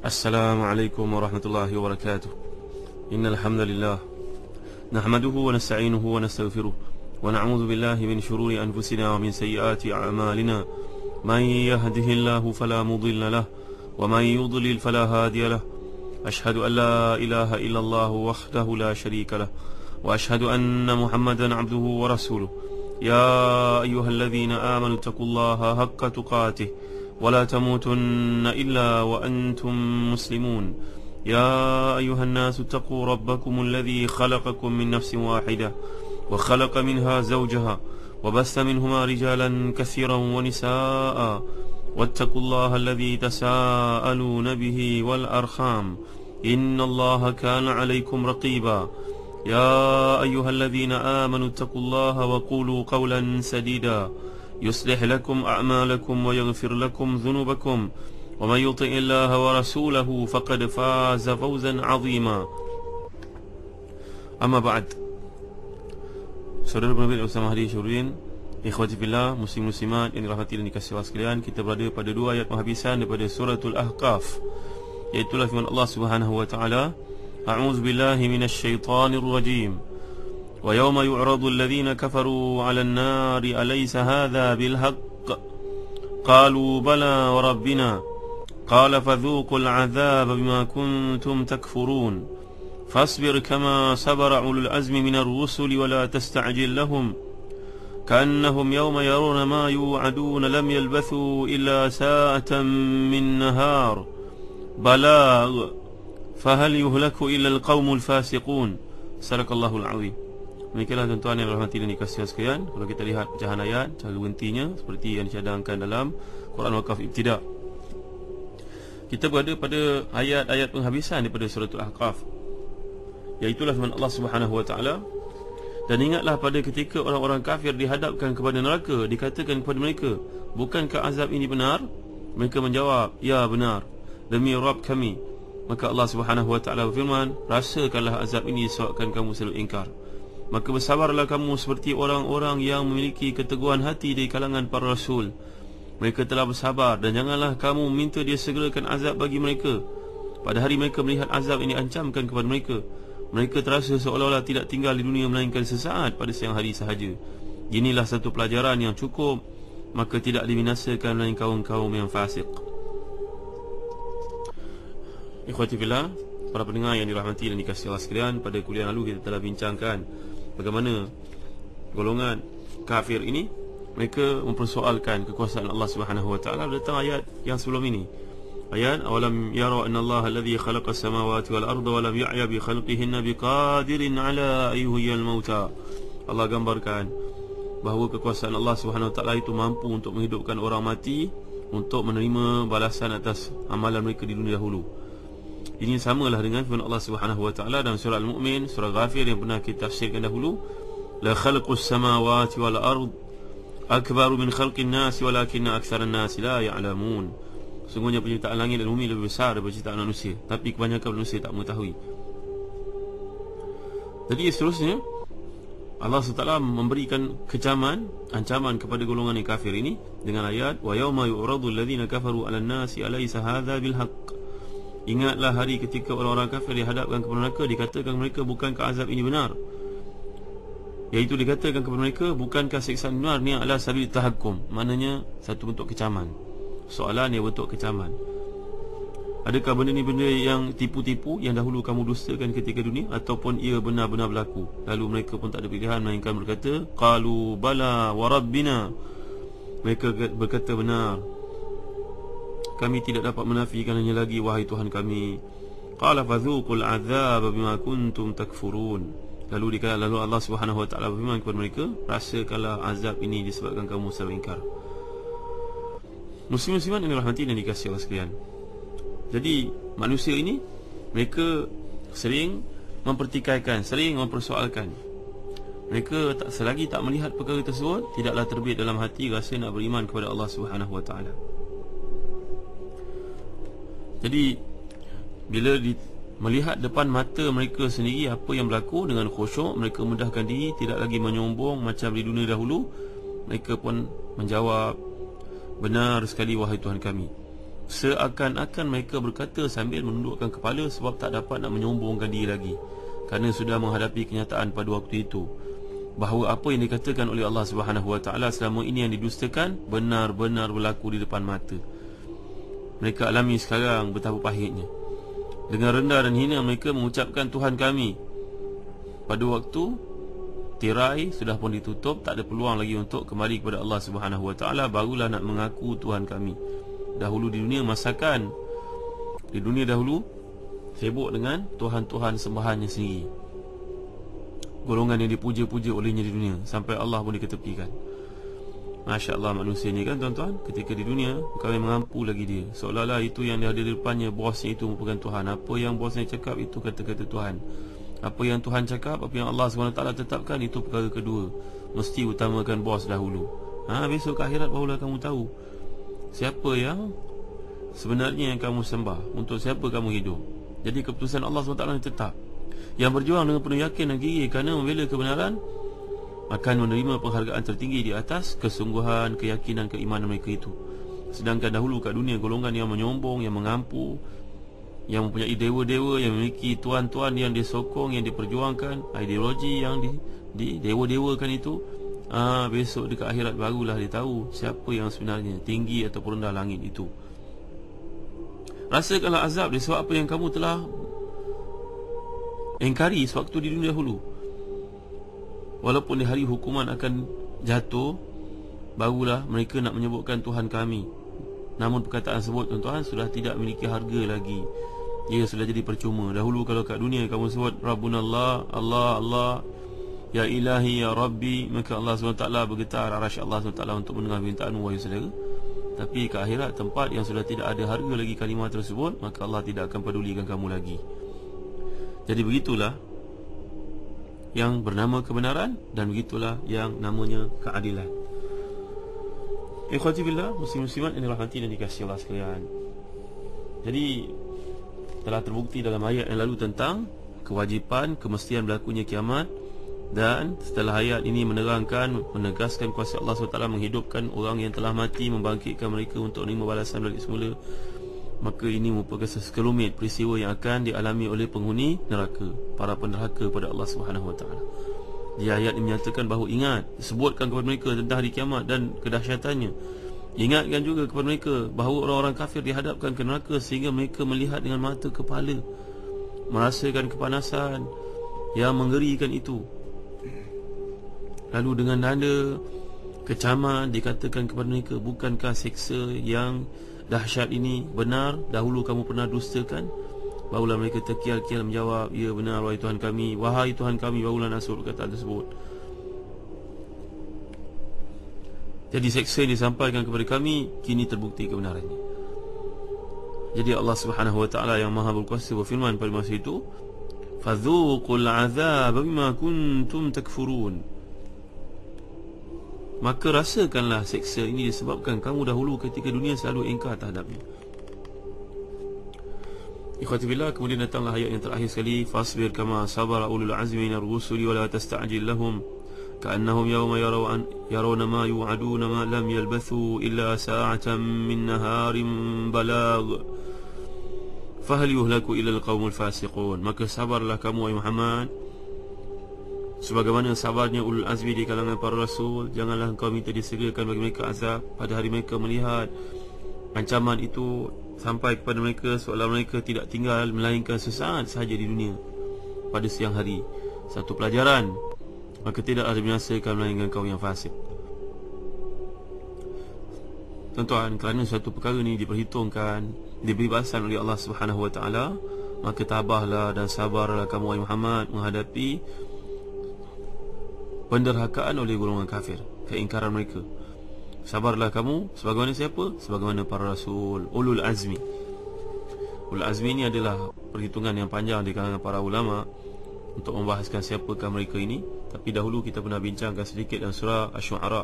Assalamualaikum warahmatullahi wabarakatuh. Innal hamdalillah nahmaduhu wa nasta'inuhu wa nastaghfiruh wa na'udzu billahi min shururi anfusina wa min sayyiati a'malina. Man yahdihillahu fala mudilla lahu wa man yudlil fala hadiya lahu. Ashhadu an la ilaha illallah wahdahu la sharika lahu wa ashhadu anna Muhammadan 'abduhu wa rasuluh. Ya ayyuhalladzina amanu taqullaha haqqa tuqatih ولا تموتن إلا وأنتم مسلمون. يا أيها الناس اتقوا ربكم الذي خلقكم من نفس واحدة وخلق منها زوجها وبث منهما رجالا كثيرا ونساء واتقوا الله الذي تساءلون به والأرحام إن الله كان عليكم رقيبا. يا أيها الذين آمنوا اتقوا الله وقولوا قولا سديدا يصلح لكم أعمالكم ويغفر لكم ذنوبكم ومن يطع الله ورسوله فقد فاز فوزا عظيما. أما بعد. Saudara penerbit bersama hadirin syurin, ikhwati fillah, muslim-muslimat yang dirahmati dan dikasihi Allah sekalian, kita berada pada dua ayat penghabisan daripada suratul Ahqaf, iaitu firman Allah Subhanahu wa taala, A'udzu billahi minasyaitonir rajim. ويوم يعرض الذين كفروا على النار أليس هذا بالحق قالوا بلى وربنا قال فذوقوا العذاب بما كنتم تكفرون فاصبر كما صبر أولو العزم من الرسل ولا تستعجل لهم كأنهم يوم يرون ما يوعدون لم يلبثوا إلا ساعة من نهار بلاغ فهل يهلك إلا القوم الفاسقون. صدق الله العظيم. Demikianlah tuan-tuan yang dirahmati dan dikasihi sekalian, kalau kita lihat pecahan ayat, cara berhentinya seperti yang dicadangkan dalam Quran Wakaf Ibtida. Kita berada pada ayat-ayat penghabisan daripada suratul Ahqaf, iaitulah firman Allah Subhanahu wa taala, dan ingatlah pada ketika orang-orang kafir dihadapkan kepada neraka, dikatakan kepada mereka, bukankah azab ini benar? Mereka menjawab, ya benar, demi Rabb kami. Maka Allah Subhanahu wa taala berfirman, rasakanlah azab ini disebabkan kamu selalu ingkar. Maka bersabarlah kamu seperti orang-orang yang memiliki keteguhan hati dari kalangan para rasul. Mereka telah bersabar, dan janganlah kamu minta dia segerakan azab bagi mereka pada hari mereka melihat azab ini ancamkan kepada mereka. Mereka terasa seolah-olah tidak tinggal di dunia melainkan sesaat pada siang hari sahaja. Inilah satu pelajaran yang cukup, maka tidak dibinasakan melainkan kaum-kaum yang fasik. Ikhwati fillah, para pendengar yang dirahmati dan dikasihi Allah sekalian, pada kuliah lalu kita telah bincangkan bagaimana golongan kafir ini mereka mempersoalkan kekuasaan Allah Subhanahu wa taala. Datang ayat yang sebelum ini, ayat awalam yara anna Allah alladhi khalaqa as-samawati wal arda wa lam ya'ya bi khalqihinna biqadirin ala ayyuhil mauta. Allah gambarkan bahawa kekuasaan Allah Subhanahu wa taala itu mampu untuk menghidupkan orang mati, untuk menerima balasan atas amalan mereka di dunia dahulu. Ini samalah dengan firman Allah Subhanahu wa taala dalam surah Al-Mu'min, surah Ghafir yang pernah kita tafsirkan dahulu, la khalqus samawati wal ard akbaru min khalqin nas walakinna aktsaran nas la ya'lamun. Sungguhnya penciptaan langit dan bumi lebih besar daripada penciptaan manusia, tapi kebanyakan manusia tak mengetahui. Jadi seterusnya Allah SWT memberikan kecaman, ancaman kepada golongan yang kafir ini dengan ayat wa yauma yu'radu alladhina kafaru 'alan nasi alaysa hadza bil haqq. Ingatlah hari ketika orang-orang kafir dihadapkan kepada mereka, dikatakan mereka, bukankah azab ini benar? Iaitu dikatakan kepada mereka, bukankah siksaan benar? Ni adalah sabil tahakkum, maknanya satu bentuk kecaman. Soalan yang bentuk kecaman. Adakah benda ni benda yang tipu-tipu yang dahulu kamu dustakan ketika dunia, ataupun ia benar-benar berlaku? Lalu mereka pun tak ada pilihan melainkan berkata, qalu bala wa rabbina. Mereka berkata, benar, kami tidak dapat menafikannya lagi, wahai Tuhan kami. Qala fadhuqul azab bima kuntum takfurun. Lalu Allah Subhanahu wa taala berfirman kepada mereka, rasakanlah azab ini disebabkan kamu selalu ingkar. Muslim-muslimat yang dirahmati dan dikasihi Allah sekalian, jadi manusia ini mereka sering mempertikaikan, sering mempersoalkan. Mereka selagi tak melihat perkara tersebut, tidaklah terbit dalam hati rasa nak beriman kepada Allah Subhanahu wa taala. Jadi bila melihat depan mata mereka sendiri apa yang berlaku, dengan khusyuk mereka mudahkan diri, tidak lagi menyombong macam di dunia dahulu. Mereka pun menjawab, benar sekali wahai Tuhan kami. seakan-akan mereka berkata sambil menundukkan kepala sebab tak dapat nak menyombongkan diri lagi, kerana sudah menghadapi kenyataan pada waktu itu bahawa apa yang dikatakan oleh Allah Subhanahu Wa Taala selama ini yang didustakan benar-benar berlaku di depan mata. Mereka alami sekarang betapa pahitnya. Dengan rendah dan hina mereka mengucapkan Tuhan kami. Pada waktu tirai sudah pun ditutup, tak ada peluang lagi untuk kembali kepada Allah Subhanahu Wa Taala, barulah nak mengaku Tuhan kami. Dahulu di dunia masakan, di dunia dahulu sibuk dengan Tuhan-Tuhan sembahannya sendiri, golongan yang dipuja-puja olehnya di dunia, sampai Allah pun diketepikan. Masya Allah manusia ni kan tuan-tuan, ketika di dunia bukan mengampu lagi dia, seolah-olah itu yang dia ada di depannya, bosnya itu merupakan Tuhan. Apa yang bosnya cakap itu kata-kata Tuhan. Apa yang Tuhan cakap, apa yang Allah SWT tetapkan, itu perkara kedua. Mesti utamakan bos dahulu. Besok ke akhirat barulah kamu tahu siapa yang sebenarnya yang kamu sembah, untuk siapa kamu hidup. Jadi keputusan Allah SWT yang tetap. Yang berjuang dengan penuh yakin dan gigih kerana membela kebenaran akan menerima penghargaan tertinggi di atas kesungguhan, keyakinan, keimanan mereka itu. Sedangkan dahulu kat dunia, golongan yang menyombong, yang mengampu, yang mempunyai dewa-dewa, yang memiliki tuan-tuan yang dia sokong, yang diperjuangkan, ideologi yang dewa-dewakan itu, besok dekat akhirat barulah dia tahu siapa yang sebenarnya, tinggi ataupun rendah langit itu. Rasakanlah azab disebab apa yang kamu telah engkari sewaktu di dunia dahulu. Walaupun di hari hukuman akan jatuh, barulah mereka nak menyebutkan Tuhan kami. Namun perkataan sebut tuan-tuan sudah tidak memiliki harga lagi. Ia sudah jadi percuma. Dahulu kalau kat dunia kamu sebut Rabbunallah, Allah, Allah, Ya Ilahi, Ya Rabbi, maka Allah SWT bergetar arasy Allah SWT untuk mendengar permintaanmu, wahai saudara. Tapi ke akhirat, tempat yang sudah tidak ada harga lagi kalimah tersebut, maka Allah tidak akan pedulikan kamu lagi. Jadi begitulah yang bernama kebenaran, dan begitulah yang namanya keadilan. Ikhwati billah, muslim-muslimat yang dirahmati dan dikasihi Allah sekalian. Jadi telah terbukti dalam ayat yang lalu tentang kewajipan, kemestian berlakunya kiamat. Dan setelah ayat ini menerangkan, menegaskan kuasa Allah SWT menghidupkan orang yang telah mati, membangkitkan mereka untuk menerima balasan balik semula, maka ini merupakan sekelumit peristiwa yang akan dialami oleh penghuni neraka, para penderhaka pada Allah SWT. Di ayat ini menyatakan bahawa ingat, sebutkan kepada mereka tentang hari kiamat dan kedahsyatannya. Ingatkan juga kepada mereka bahawa orang-orang kafir dihadapkan ke neraka sehingga mereka melihat dengan mata kepala, merasakan kepanasan yang mengerikan itu. Lalu dengan nada kecaman dikatakan kepada mereka, bukankah seksa yang dahsyat ini benar, dahulu kamu pernah dustakan? Barulah mereka terkial-kial menjawab, ya benar wahai Tuhan kami, wahai Tuhan kami. Barulah Nasr perkataan tersebut. Jadi seksa yang disampaikan kepada kami kini terbukti kebenarannya. Jadi Allah Subhanahu Wa Taala yang Maha Berkuasa berfirman pada masa itu, fadzuqul azab bima kuntum takfurun. Maka rasakanlah seksa ini disebabkan kamu dahulu ketika dunia selalu ingkar terhadapnya. Ikhwati billah, kemudian datanglah ayat yang terakhir sekali, fasbir kama sabara ulul azmi minar rusuli wa la tasta'jil lahum ka'annahum yawma yarawna ma yu'aduna ma lam yalbathu illa sa'atan min naharin balagh fahal yuhlaku illa alqaumul fasiqun. Maka sabarlah kamu wahai Muhammad sebagaimana sabarnya ulul azmi di kalangan para rasul. Janganlah engkau minta disegerakan bagi mereka azab pada hari mereka melihat ancaman itu sampai kepada mereka, seolah mereka tidak tinggal melainkan sesaat sahaja di dunia pada siang hari. Satu pelajaran, maka tidak ada binasakan melainkan kau yang fasik. Tuan-tuan, kerana suatu perkara ini diperhitungkan, diberi balasan oleh Allah Subhanahu Wa Taala, maka tabahlah dan sabarlah kamu wahai Muhammad menghadapi penderhakaan oleh golongan kafir, keingkaran mereka. Sabarlah kamu sebagaimana siapa? Sebagaimana para rasul, ulul azmi. Ulul azmi ini adalah perhitungan yang panjang di kalangan para ulama untuk membahaskan siapakah mereka ini. Tapi dahulu kita pernah bincangkan sedikit dalam surah Asy-Syu'ara,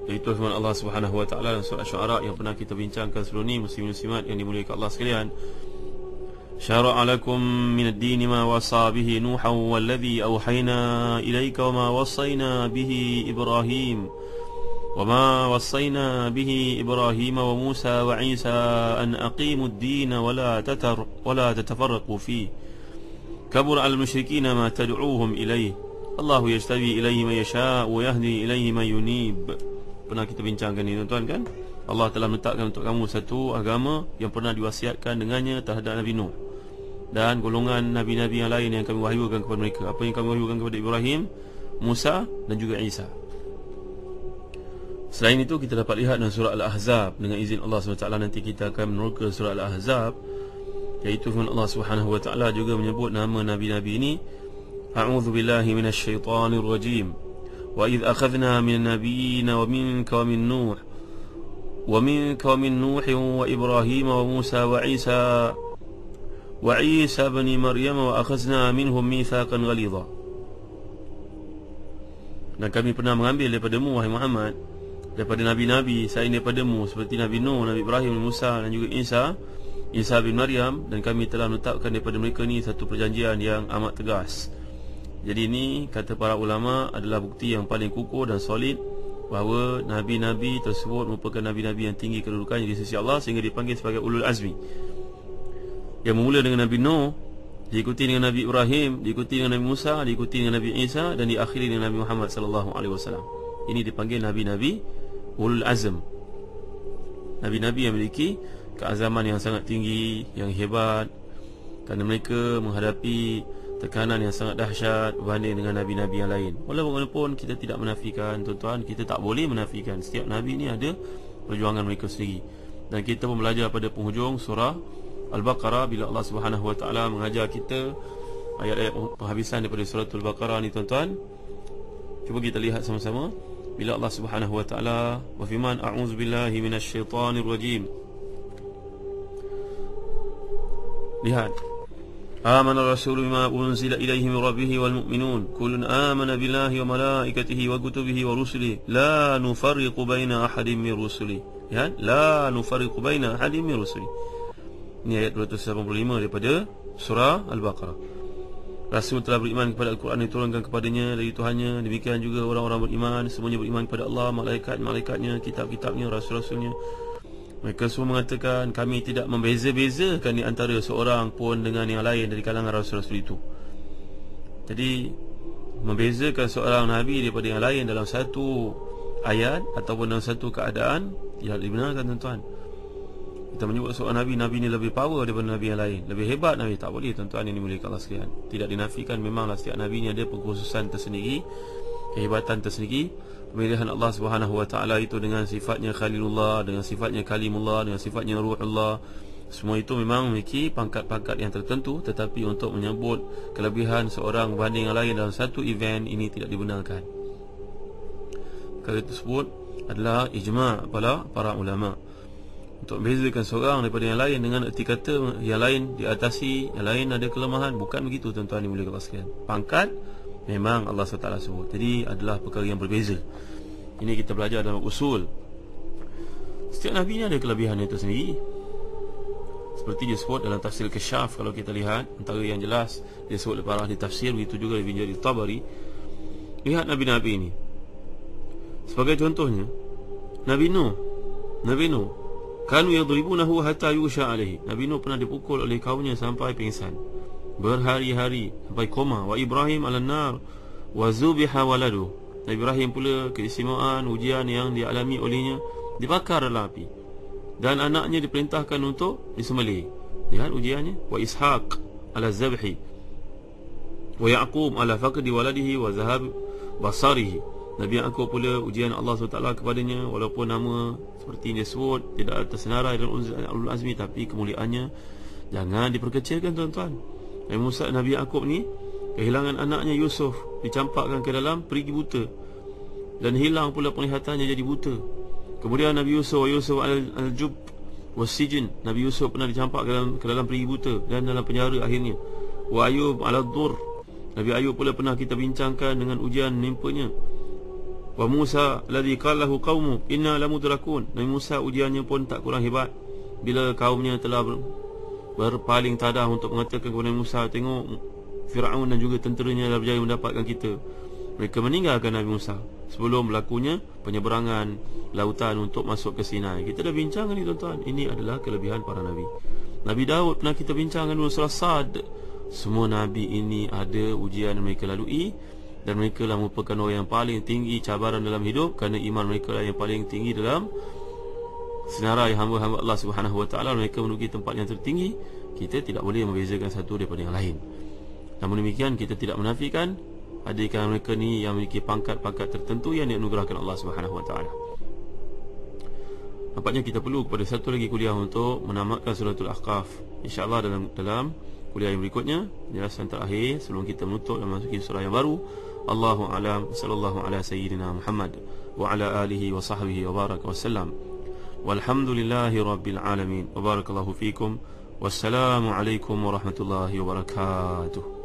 iaitu firman Allah Subhanahu Wa Taala dalam surah Asy-Syu'ara yang pernah kita bincangkan sebelum ini. Muslim-muslimat yang dimuliakan Allah sekalian, syara'a lakum minad dini ma wasa bihi Nuhan walladhi awhayna ilaika wa ma wassayna bihi Ibrahim وما وصينا به إبراهيم وموسى وعيسى أن أقيموا الدين ولا تتفرقوا فيه كبر على المشركين ما تدعوهم إليه الله يجتبي إليه من يشاء ويهدي إليه من ينيب. Pernah kita bincangkan ini tuan-tuan kan, Allah telah menetapkan untuk kamu satu agama yang pernah diwasiatkan dengannya terhadap Nabi Nuh dan golongan Nabi-Nabi yang lain yang kami wahyukan kepada mereka. Apa yang kami wahyukan kepada Ibrahim, Musa dan juga Isa. Selain itu kita dapat lihat dalam surah Al-Ahzab, dengan izin Allah SWT nanti kita akan meneroka surah Al-Ahzab, iaitu firman Allah SWT juga menyebut nama Nabi-Nabi ini. A'udzu billahi minasyaitonir rajim. Wa idh akhadna minan nabiyyin wa minka wa min Nuh wa minka wa min Nuh wa Ibrahim wa Musa wa Isa ibn Maryam wa akhadna minhum mitsaqan ghalidha. Dan kami pernah mengambil daripadamu wahai Muhammad daripada nabi-nabi selain daripadamu, seperti Nabi Nuh, Nabi Ibrahim, Musa dan juga Isa bin Maryam, dan kami telah menetapkan daripada mereka ni satu perjanjian yang amat tegas. Jadi ini kata para ulama adalah bukti yang paling kukuh dan solid bahawa nabi-nabi tersebut merupakan nabi-nabi yang tinggi kedudukannya di sisi Allah sehingga dipanggil sebagai ulul azmi. Yang bermula dengan Nabi Nuh, diikuti dengan Nabi Ibrahim, diikuti dengan Nabi Musa, diikuti dengan Nabi Isa dan diakhiri dengan Nabi Muhammad SAW. Ini dipanggil nabi-nabi ulul azm, nabi-nabi yang memiliki keazaman yang sangat tinggi, yang hebat, kerana mereka menghadapi tekanan yang sangat dahsyat berbanding dengan nabi-nabi yang lain. Walaupun kita tidak menafikan, tuan-tuan, kita tak boleh menafikan setiap nabi ni ada perjuangan mereka sendiri. Dan kita pun belajar pada penghujung surah Al-Baqarah bila Allah Subhanahu Wa Taala mengajar kita ayat-ayat penghabisan daripada surah Al-Baqarah ni, tuan-tuan. Cuba kita lihat sama-sama bila Allah Subhanahu Wa Taala berfirman, a'udzubillahi minasyaitonir rajim. Lihat, amana ar-rasulu bima unzila ilaihi min rabbih wal mu'minun kullun amana billahi wa malaikatihi wa kutubihi wa rusulihi la nufarriqu baina ahadin min rusulihi. Ya, la nufarriqu baina ahadin min rusulihi. Ini ayat 285 daripada surah Al-Baqarah. Rasul telah beriman kepada Al-Quran yang diturunkan kepadanya dari Tuhannya. Demikian juga orang-orang beriman, semuanya beriman kepada Allah, malaikat-malaikatnya, kitab-kitabnya, rasul-rasulnya. Mereka semua mengatakan kami tidak membeza-bezakan di antara seorang pun dengan yang lain dari kalangan rasul-rasul itu. Jadi membezakan seorang Nabi daripada yang lain dalam satu ayat ataupun dalam satu keadaan tidak dibenarkan, tuan-tuan. Kita menyebut seorang Nabi ni lebih power daripada Nabi yang lain, lebih hebat Nabi, tak boleh, tuan-tuan. Ini mulia Allah sekalian. Tidak dinafikan, memanglah setiap Nabi ni ada pengkhususan tersendiri, kehebatan tersendiri. Pemilihan Allah Subhanahu Wa Taala itu dengan sifatnya Khalilullah, dengan sifatnya Kalimullah, dengan sifatnya Ruhullah, semua itu memang memiliki pangkat-pangkat yang tertentu. Tetapi untuk menyebut kelebihan seorang berbanding yang lain dalam satu event, ini tidak dibenarkan. Perkara tersebut adalah ijma' para ulama. Untuk membezakan seorang daripada yang lain dengan erti kata yang lain diatasi, yang lain ada kelemahan, bukan begitu, tuan-tuan yang mulia Allah sekalian. Pangkat memang Allah SWT sebut, jadi adalah perkara yang berbeza. Ini kita belajar dalam usul. Setiap Nabi ni ada kelebihannya tersendiri. Seperti disebut dalam tafsir Kasyaf, kalau kita lihat antara yang jelas disebut oleh para ahli tafsir, begitu juga Ibn Jarir Tabari. Lihat Nabi-Nabi ini. Sebagai contohnya Nabi Nuh kanu yadribunahu hatta yusha alaihi. Nabi Nuh pernah dipukul oleh kaumnya sampai pingsan berhari-hari, sampai koma. Wa Ibrahim ala-nar wa zubiha waladu. Nabi Ibrahim pula keistimewaan ujian yang dialami olehnya, dibakar dalam api dan anaknya diperintahkan untuk disembelih. Lihat ujiannya. Wa Ishaq ala zabhi wa Yaqub ala faqdi waladihi wa zahab basarihi. Nabi Yaqub pula ujian Allah SWT kepadanya, walaupun nama seperti ini disebut tidak tersenarai dalam ulul azmi, tapi kemuliaannya jangan diperkecilkan, tuan-tuan. Nabi Yaqub ni kehilangan anaknya Yusuf, dicampakkan ke dalam perigi buta dan hilang pula penglihatannya, jadi buta. Kemudian Nabi Yusuf al-Jub was-sijn, Nabi Yusuf pernah dicampak ke dalam perigi buta dan dalam penjara akhirnya. Wa Ayub ala-dur, Nabi Ayub pula pernah kita bincangkan dengan ujian menimpanya. Wa Musa alladhi qala lahu qaumu inna lamudrakun, Nabi Musa ujiannya pun tak kurang hebat bila kaumnya telah berpaling tadah untuk mengatakan kepada Musa, tengok Firaun dan juga tenteranya dah berjaya mendapatkan kita. Mereka meninggalkan Nabi Musa sebelum berlakunya penyeberangan lautan untuk masuk ke Sinai. Kita dah bincang ni tuan-tuan. Ini adalah kelebihan para Nabi. Nabi Daud pernah kita bincangkan dalam surah Sad. Semua Nabi ini ada ujian yang mereka lalui, dan mereka lah merupakan orang yang paling tinggi cabaran dalam hidup, kerana iman mereka lah yang paling tinggi dalam senarai hamba-hamba Allah Subhanahu Wa Taala. Mereka menuju tempat yang tertinggi. Kita tidak boleh membezakan satu daripada yang lain. Namun demikian, kita tidak menafikan ada di kalangan mereka ni yang memiliki pangkat-pangkat tertentu yang dianugerahkan Allah Subhanahu Wa Taala. Nampaknya kita perlu kepada satu lagi kuliah untuk menamatkan suratul Ahqaf. InsyaAllah dalam kuliah yang berikutnya, penjelasan terakhir sebelum kita menutup dan memasuki surah yang baru. Allahu a'lam. Sallallahu ala sayyidina Muhammad wa ala alihi wa sahbihi wa baraka wasallam. Walhamdulillahi rabbil alamin. Wa barakallahu fikum. Wassalamu alaikum warahmatullahi wabarakatuh.